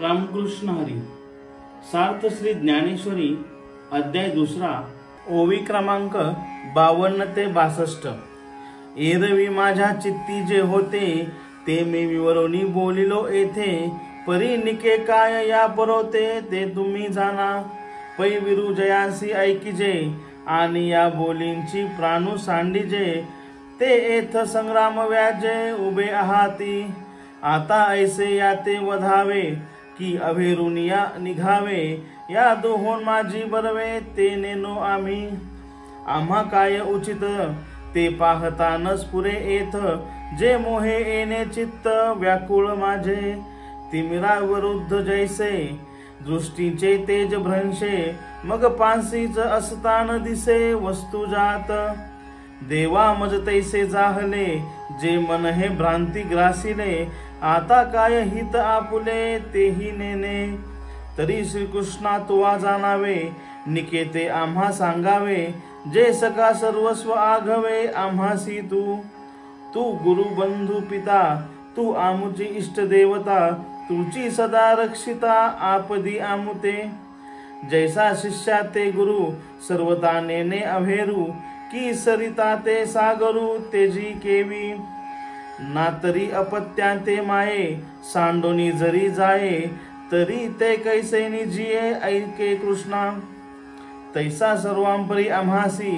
रामकृष्ण हरी। सार्थ श्री ज्ञानेश्वरी अध्याय 2 ओवी क्रमांक 52 ते 62। एरवी माझ्या चित्ती जे होते ते मी विवरोनी बोलिलो येथे, परी निके काय या परोते ते तुम्ही जाणा। पै विरू जयासी ऐकिजे आणि या बोलींची प्राणू सांडिजे, ते एथ संग्राम व्याजे उभे आहाती। आता ऐसे याते वधावे की अभेरुनिया निघावे, या दोहोन माझी बरवे ते नेनो आम्ही। आम्हा काय उचित ते पाहतानच पुरे येथ, जे मोहे येणे चित्त व्याकुळ माझे। तिमिरा विरुद्ध जैसे दृष्टीचे तेज भ्रंशे, मग पांसीच असतान दिसे वस्तू जात। देवा मज तैसे जाहले जे मन हे भ्रांती ग्रासिले, आता काय हित आपुले तेही नेने। तरी श्रीकृष्णा तुवा जाणावे निकेते आम्हा सांगावे, जे सका सर्वस्व आघवे आम्हासी तू। तू गुरु बंधू पिता तू आमुची इष्ट देवता, तुझी सदा रक्षिता आपदी आमुते। जैसा शिष्या ते गुरु सर्वता नेने अभेरू, की सरिता ते सागरू तेजी केवी। ना तरी अपत्या ते माये सांडोनी जरी जाये, तरी ते कैसे निजिये ऐके कृष्णा। तैसा सर्वांपरी आम्हासी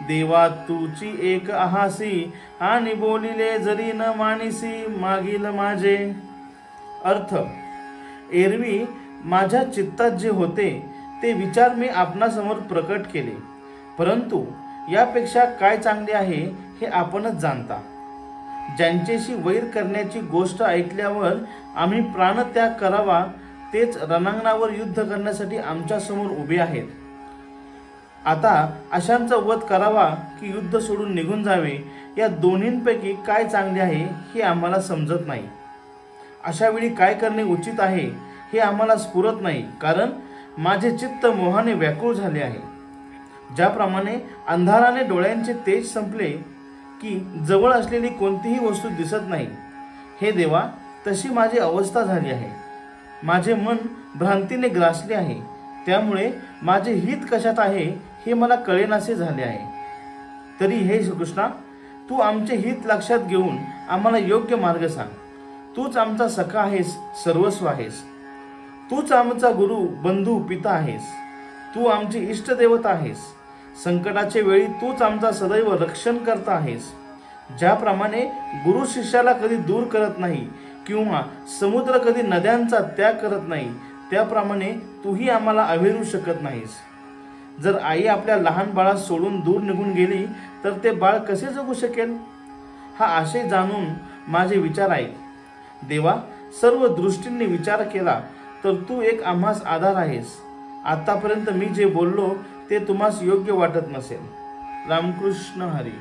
देवा तूची एक आहासी, आणि बोलिले जरी न मानिसी मागील माझे। अर्थ: एरवी माझ्या चित्तात जे होते ते विचार मी आपणासमोर प्रकट केले, परंतु यापेक्षा काय चांगले आहे हे आपणच जाणता। ज्यांच्याशी वैर करण्याची गोष्ट ऐकल्यावर आम्ही प्राणत्याग करावा, तेच रणांगणावर युद्ध करण्यासाठी आमच्या समोर उभे आहेत। आता अशांचा वध करावा की युद्ध सोडून निघून जावे, या दोन्हींपैकी काय चांगले आहे हे आम्हाला समजत नाही। अशा वेळी काय करणे उचित आहे हे आम्हाला स्फुरत नाही, कारण माझे चित्त मोहाने व्याकुळ झाले आहे। ज्याप्रमाणे अंधाराने डोळ्यांचे तेज संपले की जवळ असलेली कोणतीही वस्तू दिसत नाही, हे देवा तशी माझी अवस्था झाली आहे। माझे मन भ्रांतीने ग्रासले आहे, त्यामुळे माझे हित कशात आहे हे मला कळेनासे झाले आहे। तरी हे श्रीकृष्णा, तू आमचे हित लक्षात घेऊन आम्हाला योग्य मार्ग सांग। तूच आमचा सखा आहेस, सर्वस्व आहेस। तूच आमचा गुरु बंधू पिता आहेस। तू आमची इष्ट देवता आहेस। संकटाच्या वेळी तूच आमचा सदैव रक्षण करता आहेस। ज्याप्रमाणे गुरु शिष्याला कधी दूर करत नाही किंवा समुद्र कधी नद्यांचा त्याग करत नाही, त्याप्रमाणे तूही आम्हाला अवेरू शकत नाहीस। जर आई आपल्या लहान बाळास सोडून दूर निघून गेली तर ते बाळ कसे जगू शकेल? हा आशय जाणून माझे विचार ऐक। देवा, सर्व दृष्टींनी विचार केला तर तू एक आम्हास आधार आहेस। आतापर्यंत मी जे बोललो ते तुम्हास योग्य वाटत नसेल। रामकृष्ण हरी।